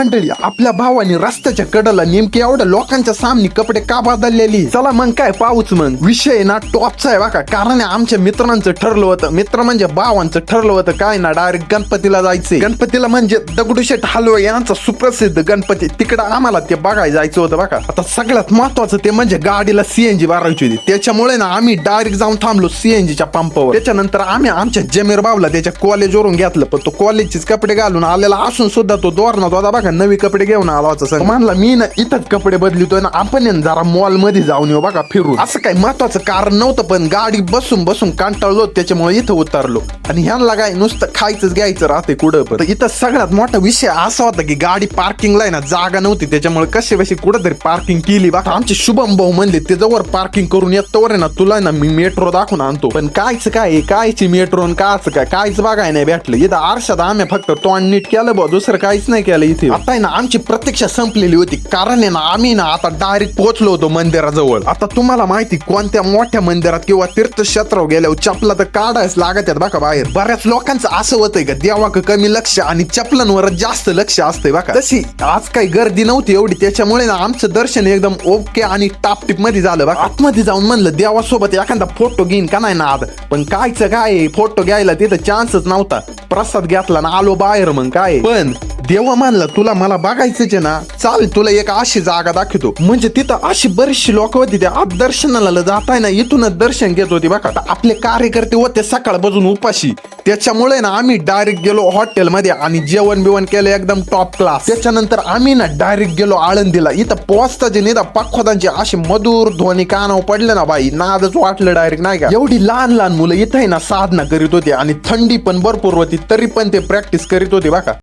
मंडळी, आपल्या भावाने रस्त्याच्या कडेला नेमके एवढ्या लोकांच्या सामने कपडे का बदललेली? चला मग काय पाहूच. मग विषय ना टॉपचा आहे बघा. कारण आमच्या मित्रांचं ठरलं होतं, मित्र म्हणजे भावांचं ठरलं होतं काय ना, डायरेक्ट गणपतीला जायचंय. गणपतीला म्हणजे दगडूशेठ हलवाई यांचा सुप्रसिद्ध गणपती, तिकडं आम्हाला ते बघायला जायचं होतं बघा. आता सगळ्यात महत्वाचं ते म्हणजे गाडीला सीएनजी भरायची होती. त्याच्यामुळे ना आम्ही डायरेक्ट जाऊन थांबलो सीएनजीच्या पंपावर. त्याच्यानंतर आम्ही आमच्या जमीर भाऊला त्याच्या कॉलेजवरून घेतलं, पण तो कॉलेजचेच कपडे घालून आलेला असून सुद्धा तो दोरणात होता बघा, नवी कपडे घेऊन आला होता. सर म्हणला मी ना इथंच कपडे बदलतोय ना, आपण जरा मॉल मध्ये जाऊन येऊ बघा फिरून. असं काही महत्वाचं कारण नव्हतं, पण गाडी बसून बसून कंटाळलो, त्याच्यामुळे इथं उतरलो. आणि ह्यांना काय नुसतं खायचंच घ्यायचं राहते कुठं. पण इथं सगळ्यात मोठा विषय असा होता की गाडी पार्किंगला आहे ना जागा नव्हती, त्याच्यामुळे कशी बशी कुठं तरी पार्किंग केली बघा. आमचे शुभम भाऊ म्हणले ते जवळ पार्किंग करून येतोवर आहे ना तुला ना मी मेट्रो दाखवून आणतो. पण कायची मेट्रो कायच बघाय नाही भेटलं. इथं आरशात आम्ही फक्त तोंड नीट केलं बा, दुसरं काहीच नाही केलं इथे. आता आहे ना आमची प्रतीक्षा संपलेली होती, कारण आहे ना आम्ही ना आता डायरेक्ट पोहोचलो होतो मंदिराजवळ. आता तुम्हाला माहिती कोणत्या मोठ्या मंदिरात किंवा तीर्थक्षेत्रावर गेल्यावर चपला तर काढायच लागत आहेत बघा बाहेर. बऱ्याच लोकांचं असं होतंय का देवाक कमी लक्ष आणि चपलांवर जास्त लक्ष असतंय बघा. तशी आज काही गर्दी नव्हती एवढी, त्याच्यामुळे ना आमचं दर्शन एकदम ओके आणि टापटीप मध्ये झालं बघा. आतमध्ये जाऊन म्हणलं देवासोबत एखादा फोटो घेईन का नाही ना आज, पण कायचं काय फोटो घ्यायला तिथं चान्सच नव्हता. प्रसाद घेतला ना आलो बाहेर. मग काय, पण देवा मानला तुला मला बघायचंच आहे ना, चाल तुला एक अशी जागा दाखवतो. म्हणजे तिथं अशी बरीचशी लोक होती, त्या आत दर्शनाला जाताय ना इथूनच दर्शन घेत होती बघा. आपले कार्यकर्ते होते सकाळ बाजून उपाशी, त्याच्यामुळे ना आम्ही डायरेक्ट गेलो हॉटेलमध्ये आणि जेवण बिवण केलं एकदम टॉप क्लास. त्याच्यानंतर आम्ही ना डायरेक्ट गेलो आळंदीला. इथं पोचताचे निदा पाखोदांचे असे मधुर ध्वनी कानावर पडले ना बाई, नादच वाटलं डायरेक्ट नाही का. एवढी लहान लहान मुलं इथं ना साधना करीत होती आणि थंडी पण भरपूर होती, तरी पण ते प्रॅक्टिस करीत होते बघा.